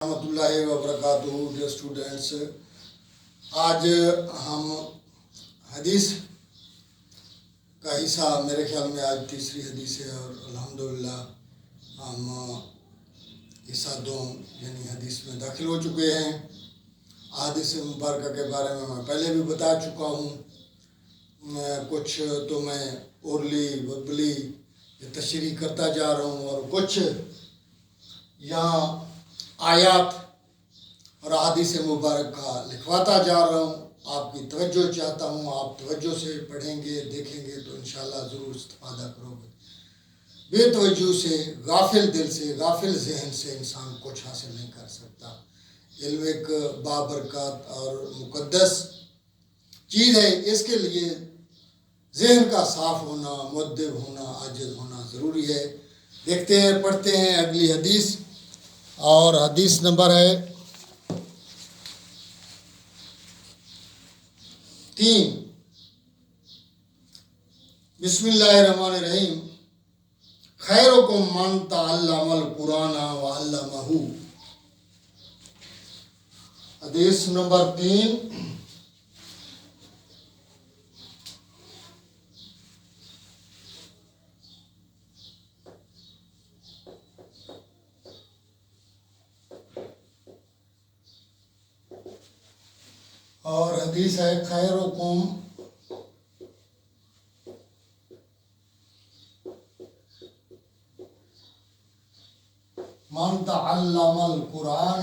رحمۃ اللہ وبرکاتہ. Dear students, آج ہم حدیث کا حصہ، میرے خیال میں آج تیسری حدیث ہے اور الحمدللہ ہم حصہ دوم یعنی حدیث میں داخل ہو چکے ہیں. حدیث مبارکہ کے بارے میں پہلے بھی بتا چکا ہوں. کچھ تو میں اورلی وبلی تشریح کرتا جا رہا ہوں اور کچھ یہاں آیات اور احادیث مبارکہ لکھواتا جا رہا ہوں. آپ کی توجہ چاہتا ہوں. آپ توجہ سے پڑھیں گے، دیکھیں گے تو انشاءاللہ ضرور استفادہ کرو گے. بے توجہ سے، غافل دل سے، غافل ذہن سے انسان کچھ حاصل نہیں کر سکتا. علم ایک بابرکات اور مقدس چیز ہے. اس کے لیے ذہن کا صاف ہونا، مؤدب ہونا، عاجز ہونا ضروری ہے. دیکھتے ہیں، پڑھتے ہیں اگلی حدیث. اور حدیث نمبر ہے 3. بسم اللہ الرحمن الرحیم. خیرکم من تعلم القرآن وعلمہ. حدیث نمبر 3. اور حدیث ہے خیرکم من تعلم القرآن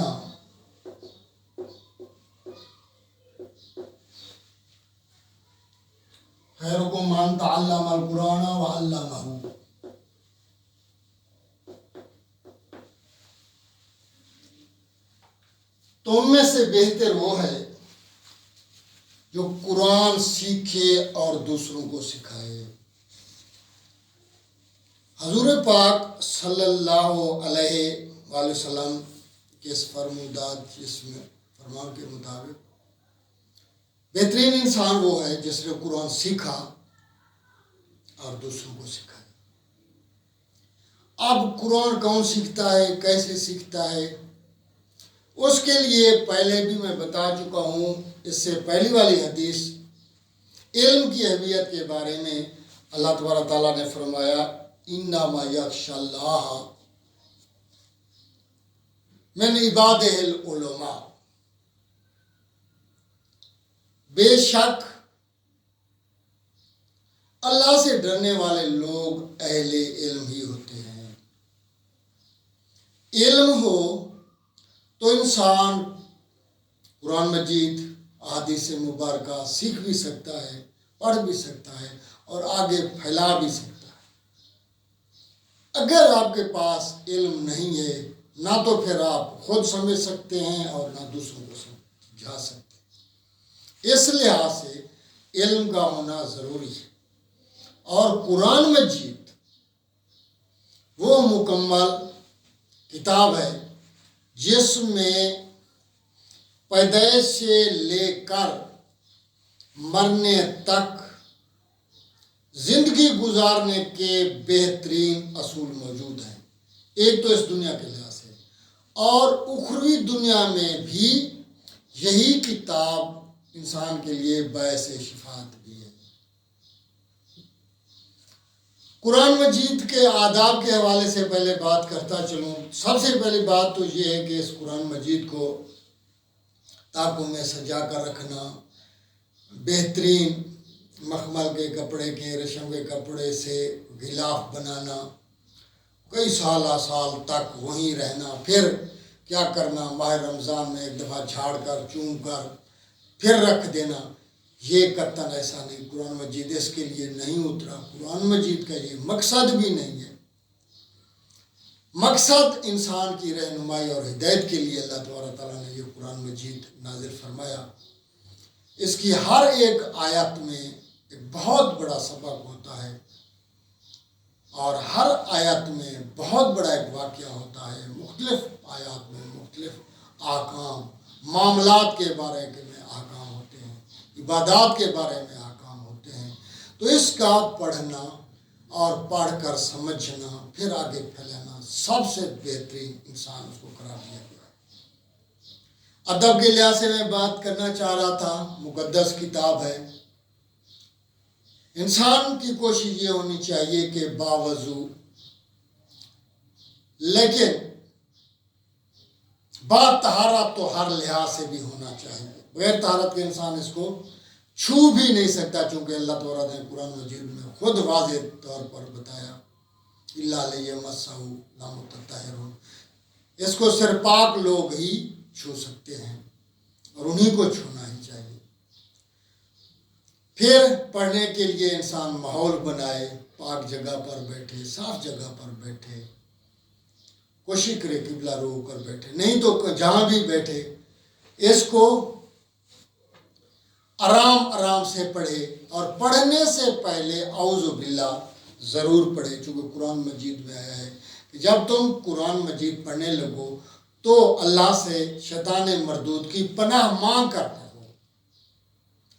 خیرکم من تعلم القرآن وعلمہ. تم میں سے بہتر وہ ہے جو قرآن سیکھے اور دوسروں کو سکھائے. حضور پاک صلی اللہ علیہ وآلہ وسلم کے اس فرمودات اس میں فرمان کے مطابق بہترین انسان وہ ہے جس نے قرآن سیکھا اور دوسروں کو سکھایا. اب قرآن کون سیکھتا ہے، کیسے سیکھتا ہے، اس کے لیے پہلے بھی میں بتا چکا ہوں. اس سے پہلی والی حدیث علم کی اہمیت کے بارے میں اللہ تبارک تعالیٰ نے فرمایا انما یخشی اللہ من عبادہ العلماء. بے شک اللہ سے ڈرنے والے لوگ اہل علم ہی ہوتے ہیں. علم ہو تو انسان قرآن مجید، احادیث مبارکہ سیکھ بھی سکتا ہے، پڑھ بھی سکتا ہے اور آگے پھیلا بھی سکتا ہے. اگر آپ کے پاس علم نہیں ہے، نہ تو پھر آپ خود سمجھ سکتے ہیں اور نہ دوسروں کو سمجھا سکتے ہیں. اس لحاظ سے علم کا ہونا ضروری ہے. اور قرآن مجید وہ مکمل کتاب ہے جس میں پیدائش سے لے کر مرنے تک زندگی گزارنے کے بہترین اصول موجود ہیں. ایک تو اس دنیا کے لحاظ سے اور اخروی دنیا میں بھی یہی کتاب انسان کے لیے باعث شفاعت بھی ہے. قرآن مجید کے آداب کے حوالے سے پہلے بات کرتا چلوں. سب سے پہلی بات تو یہ ہے کہ اس قرآن مجید کو تاکوں میں سجا کر رکھنا، بہترین مخمل کے کپڑے کے، ریشم کے کپڑے سے غلاف بنانا، کئی سال تک وہیں رہنا، پھر کیا کرنا، ماہ رمضان میں ایک دفعہ جھاڑ کر چوم کر پھر رکھ دینا. یہ قطعاً ایسا نہیں. قرآن مجید اس کے لیے نہیں اترا. قرآن مجید کا یہ مقصد بھی نہیں ہے. مقصد انسان کی رہنمائی اور ہدایت کے لیے اللہ تبارک تعالیٰ نے یہ قرآن مجید نازل فرمایا. اس کی ہر ایک آیت میں ایک بہت بڑا سبق ہوتا ہے اور ہر آیت میں بہت بڑا ایک واقعہ ہوتا ہے. مختلف آیات میں مختلف احکام، معاملات کے بارے میں احکام ہوتے ہیں، عبادات کے بارے میں احکام ہوتے ہیں. تو اس کا پڑھنا اور پڑھ کر سمجھنا پھر آگے پھیلانا سب سے بہترین انسان اس کو قرار دیا گیا ہے. ادب کے لحاظ سے میں بات کرنا چاہ رہا تھا، مقدس کتاب ہے۔ انسان کی کوشش یہ ہونی چاہیے کہ باوضو لیکن با طہارت تو ہر لحاظ سے بھی ہونا چاہیے۔ بغیر طہارت کے انسان اس کو چھو بھی نہیں سکتا، چونکہ اللہ تعالیٰ نے قرآن مجید میں خود واضح طور پر بتایا اِلَّا لِيَمَسَّهُ لَمُتَطَّهِرُونَ، اس کو صرف پاک لوگ ہی چھو سکتے ہیں اور انہی کو چھونا ہی چاہیے۔ پھر پڑھنے کے لیے انسان ماحول بنائے، پاک جگہ پر بیٹھے، صاف جگہ پر بیٹھے، کوشش کرے قبلہ رو ہو کر بیٹھے، نہیں تو جہاں بھی بیٹھے اس کو آرام آرام سے پڑھے، اور پڑھنے سے پہلے اعوذ باللہ ضرور پڑھے، چونکہ قرآن مجید میں آیا ہے کہ جب تم قرآن مجید پڑھنے لگو تو اللہ سے شیطان مردود کی پناہ مانگ کر پڑھو،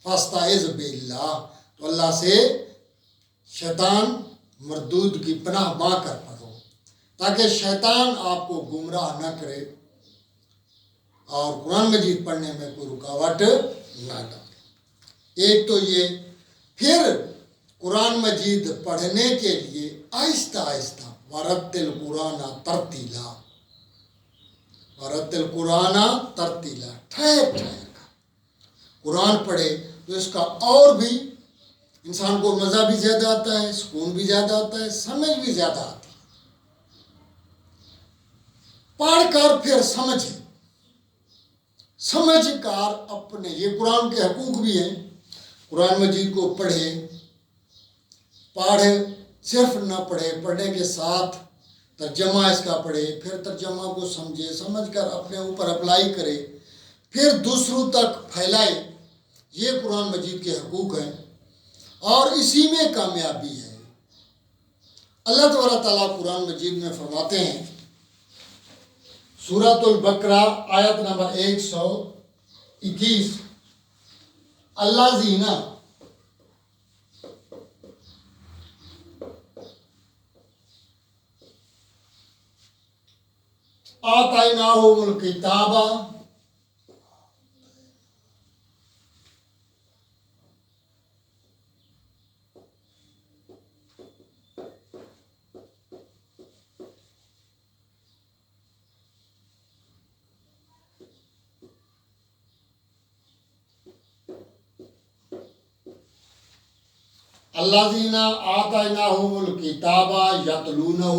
فاستعذ باللہ، تو اللہ سے شیطان مردود کی پناہ مانگ کر پڑھو تاکہ شیطان آپ کو گمراہ نہ کرے اور قرآن مجید پڑھنے میں کوئی رکاوٹ نہ ڈالے۔ ایک تو یہ، پھر قرآن مجید پڑھنے کے لیے آہستہ آہستہ وَرَتِّلْ قُرْآنَ تَرْتِیلًا، وَرَتِّلْ قُرْآنَ تَرْتِیلًا، ٹھہر ٹھہر کر قرآن پڑھے تو اس کا اور بھی انسان کو مزہ بھی زیادہ آتا ہے، سکون بھی زیادہ آتا ہے، سمجھ بھی زیادہ آتی ہے۔ پڑھ کر پھر سمجھ کر اپنے، یہ قرآن کے حقوق بھی ہیں، قرآن مجید کو پڑھے صرف نہ پڑھے، پڑھنے کے ساتھ ترجمہ اس کا پڑھے، پھر ترجمہ کو سمجھے، سمجھ کر اپنے اوپر اپلائی کرے، پھر دوسروں تک پھیلائے۔ یہ قرآن مجید کے حقوق ہیں اور اسی میں کامیابی ہے۔ اللہ تعالیٰ قرآن مجید میں فرماتے ہیں، سورۃ البقرہ آیت نمبر 121، الذین آتیناہم الکتاب الذین آتیناہم الکتاب یتلونہ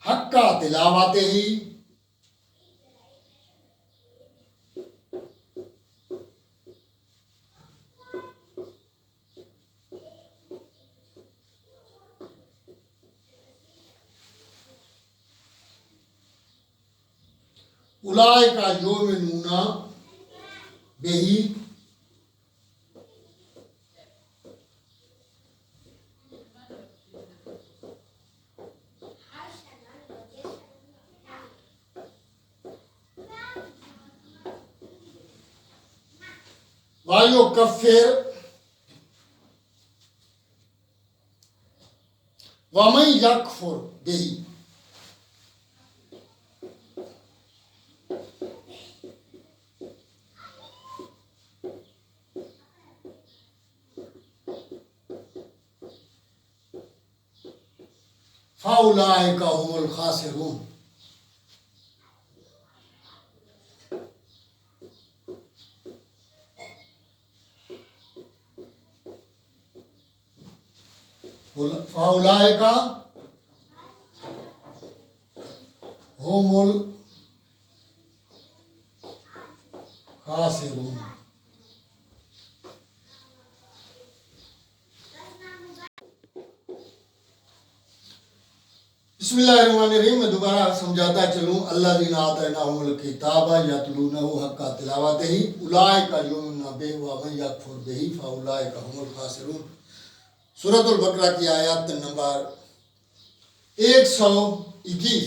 حق تلاوتہ اولئک یؤمنون بہ وَيُكَفِّرْ وَمَن يَكْفُرْ بِهِ فَأُولَئِكَ هُمُ الْخَاسِرُونَ۔ فَأُولَئِكَ هُمُ الْخَاسِرُونَ۔ بسم اللہ الرحمن الرحیم، میں دوبارہ سمجھاتا چلوں۔ الذین آتیناہم الکتاب یتلونہ حق تلاوتہ اولئک یؤمنون بہ ومن یکفر بہ فاولئک هم الخاسرون۔ سورۃ البقرہ کی آیت نمبر 121۔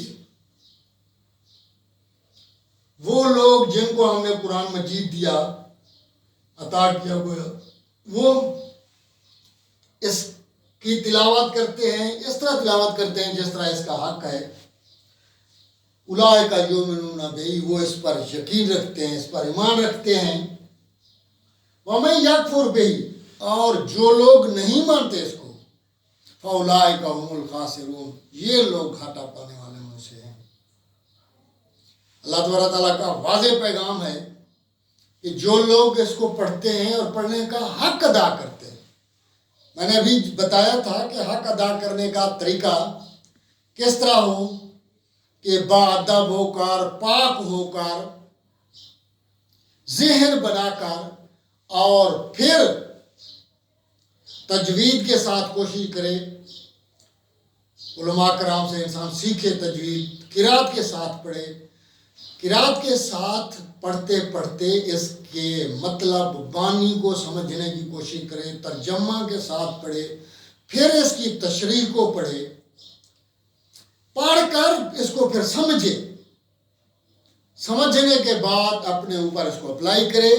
وہ لوگ جن کو ہم نے قرآن مجید دیا، عطا کیا گیا، وہ اس کی تلاوت کرتے ہیں، اس طرح تلاوت کرتے ہیں جس طرح اس کا حق ہے۔ اولئک یؤمنون بہ، وہ اس پر یقین رکھتے ہیں، اس پر ایمان رکھتے ہیں۔ ومن یکفر بہ، اور جو لوگ نہیں مانتے اس کو، فاولئک هم الخاسرون، یہ لوگ گھاٹا پانے والے میں سے ہیں۔ اللہ تبارک تعالیٰ کا واضح پیغام ہے کہ جو لوگ اس کو پڑھتے ہیں اور پڑھنے کا حق ادا کرتے ہیں، میں نے ابھی بتایا تھا کہ حق ادا کرنے کا طریقہ کس طرح ہو کہ باادب ہو کر، پاک ہو کر، ذہن بنا کر، اور پھر تجوید کے ساتھ کوشش کرے۔ علماء کرام سے انسان سیکھے تجوید، قرات کے ساتھ پڑھے، قرات کے ساتھ پڑھتے پڑھتے اس کے مطلب بانی کو سمجھنے کی کوشش کرے، ترجمہ کے ساتھ پڑھے، پھر اس کی تشریح کو پڑھے، پڑھ کر اس کو پھر سمجھے، سمجھنے کے بعد اپنے اوپر اس کو اپلائی کرے،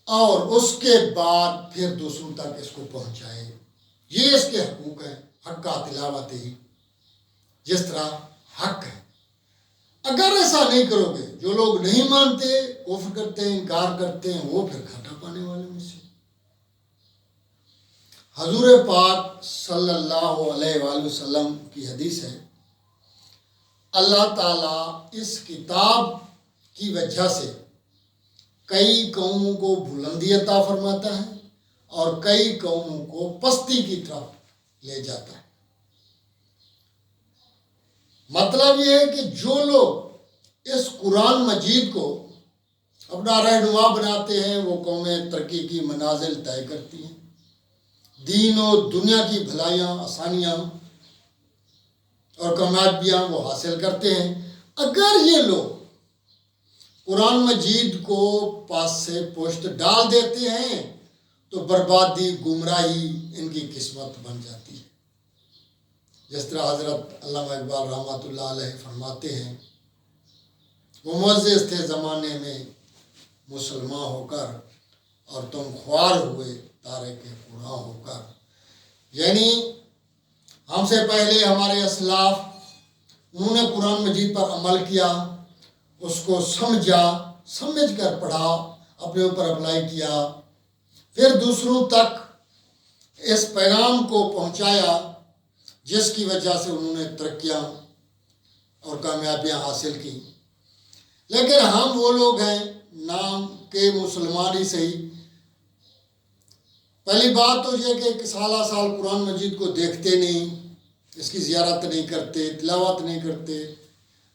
اور اس کے بعد پھر دوسروں تک اس کو پہنچائے۔ یہ اس کے حقوق ہیں، حق کا تلاوت ہی جس طرح حق ہے۔ اگر ایسا نہیں کرو گے، جو لوگ نہیں مانتے، کفر کرتے ہیں، انکار کرتے ہیں، وہ پھر گھاٹا پانے والے میں سے۔ حضور پاک صلی اللہ علیہ وآلہ وسلم کی حدیث ہے، اللہ تعالیٰ اس کتاب کی وجہ سے کئی قوموں کو بلندی عطا فرماتا ہے اور کئی قوموں کو پستی کی طرف لے جاتا ہے۔ مطلب یہ ہے کہ جو لوگ اس قرآن مجید کو اپنا رہنما بناتے ہیں، وہ قومیں ترقی کی منازل طے کرتی ہیں، دین و دنیا کی بھلائیاں، آسانیاں اور کامیابیاں وہ حاصل کرتے ہیں۔ اگر یہ لوگ قرآن مجید کو پاس سے پشت ڈال دیتے ہیں تو بربادی، گمراہی ان کی قسمت بن جاتی ہے۔ جس طرح حضرت علامہ اقبال رحمۃ اللہ علیہ فرماتے ہیں، وہ معزز تھے زمانے میں مسلمان ہو کر، اور تم خوار ہوئے تارے کے گناہ ہو کر۔ یعنی ہم سے پہلے ہمارے اسلاف، انہوں نے قرآن مجید پر عمل کیا، اس کو سمجھا، سمجھ کر پڑھا، اپنے اوپر اپلائی کیا، پھر دوسروں تک اس پیغام کو پہنچایا، جس کی وجہ سے انہوں نے ترقیاں اور کامیابیاں حاصل کی۔ لیکن ہم وہ لوگ ہیں، نام کے مسلمان ہی صحیح، پہلی بات تو یہ کہ سالہ سال قرآن مجید کو دیکھتے نہیں، اس کی زیارت نہیں کرتے، تلاوت نہیں کرتے۔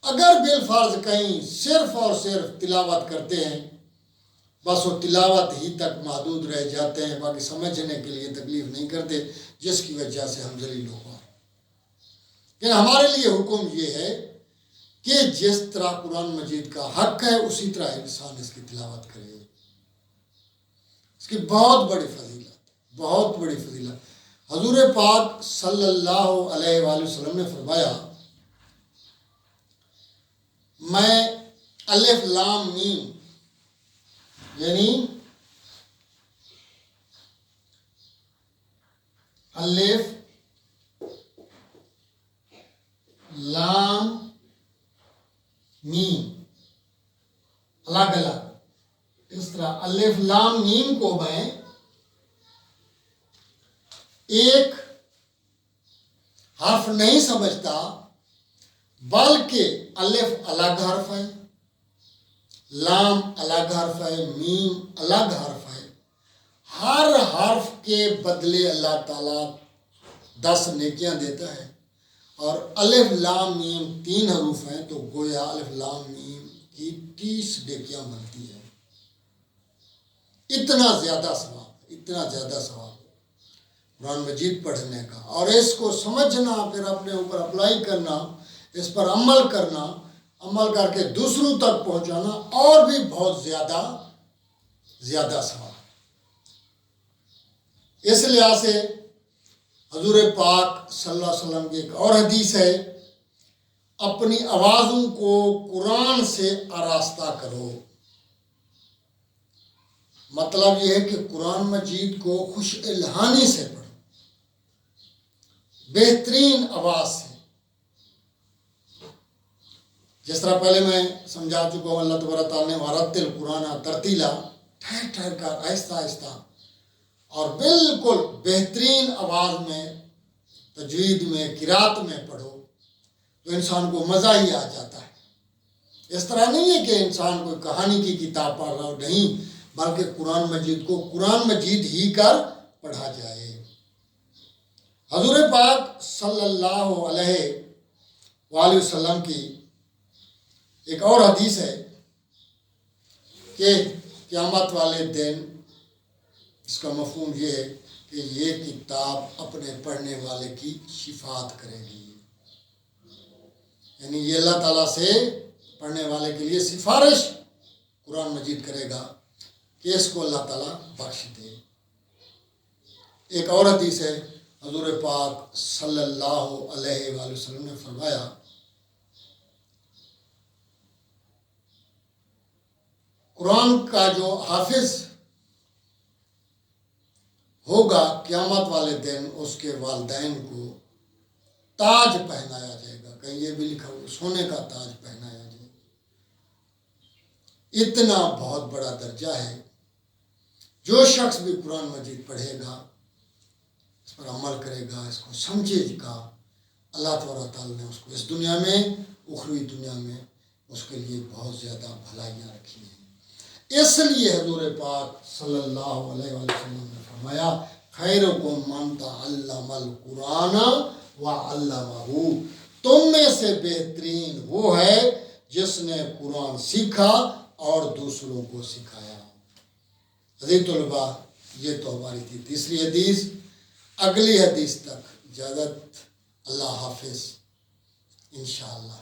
اگر بالفرض کہیں صرف اور صرف تلاوت کرتے ہیں، بس وہ تلاوت ہی تک محدود رہ جاتے ہیں، باقی سمجھنے کے لیے تکلیف نہیں کرتے، جس کی وجہ سے ہم ذلیل ہو گئے۔ لیکن ہمارے لیے حکم یہ ہے کہ جس طرح قرآن مجید کا حق ہے، اسی طرح انسان اس کی تلاوت کرے۔ اس کی بہت بڑی فضیلت، بہت بڑی فضیلت۔ حضور پاک صلی اللہ علیہ وآلہ وسلم نے فرمایا، میں الف لام میم، یعنی الف لام میم الگ الگ، اس طرح الف لام میم کو میں ایک حرف نہیں سمجھتا، بلکہ الف الگ حرف ہے، لام الگ حرف ہے، میم الگ حرف ہے، ہر حرف کے بدلے اللہ تعالیٰ 10 نیکیاں دیتا ہے، اور الف لام میم 3 حروف ہیں، تو گویا الف لام میم کی 30 نیکیاں بنتی ہیں۔ اتنا زیادہ ثواب، اتنا زیادہ ثواب قرآن مجید پڑھنے کا، اور اس کو سمجھنا، پھر اپنے اوپر اپلائی کرنا، اس پر عمل کرنا، عمل کر کے دوسروں تک پہنچانا، اور بھی بہت زیادہ ثواب۔ اس لحاظ سے حضور پاک صلی اللہ علیہ وسلم کی ایک اور حدیث ہے، اپنی آوازوں کو قرآن سے آراستہ کرو۔ مطلب یہ ہے کہ قرآن مجید کو خوش الہانی سے پڑھو، بہترین آواز سے. جس طرح پہلے میں سمجھا چکا ہوں، اللہ تبارک تعالیٰ نے وَرَتِّلْ قُرْآنَ ترتیلا، ٹھہر ٹھہر کر آہستہ آہستہ اور بالکل بہترین آواز میں، تجوید میں، قرات میں پڑھو تو انسان کو مزہ ہی آ جاتا ہے. اس طرح نہیں ہے کہ انسان کوئی کہانی کی کتاب پڑھ رہا ہو، نہیں، بلکہ قرآن مجید کو قرآن مجید ہی کر پڑھا جائے. حضور پاک صلی اللہ علیہ وآلہ وسلم کی ایک اور حدیث ہے کہ قیامت والے دن اس کا مفہوم یہ ہے کہ یہ کتاب اپنے پڑھنے والے کی شفاعت کرے گی، یعنی یہ اللہ تعالیٰ سے پڑھنے والے کے لیے سفارش قرآن مجید کرے گا کہ اس کو اللہ تعالیٰ بخش دے. ایک اور حدیث ہے، حضور پاک صلی اللہ علیہ وآلہ وسلم نے فرمایا قرآن کا جو حافظ ہوگا قیامت والے دن اس کے والدین کو تاج پہنایا جائے گا. کہیں یہ بھی لکھا ہو سونے کا تاج پہنایا جائے گا. اتنا بہت بڑا درجہ ہے. جو شخص بھی قرآن مجید پڑھے گا، اس پر عمل کرے گا، اس کو سمجھے گا، اللہ تبارک تعالیٰ نے اس کو اس دنیا میں، اخروی دنیا میں اس کے لیے بہت زیادہ بھلائیاں رکھی ہیں. اس لیے حضور پاک صلی اللہ علیہ وسلم نے فرمایا خیرکم من تعلم القرآن وعلمہ، تم میں سے بہترین وہ ہے جس نے قرآن سیکھا اور دوسروں کو سکھایا. عزیز طلباء، یہ تو ہماری تھی تیسری حدیث. اگلی حدیث تک اجازت. اللہ حافظ انشاءاللہ.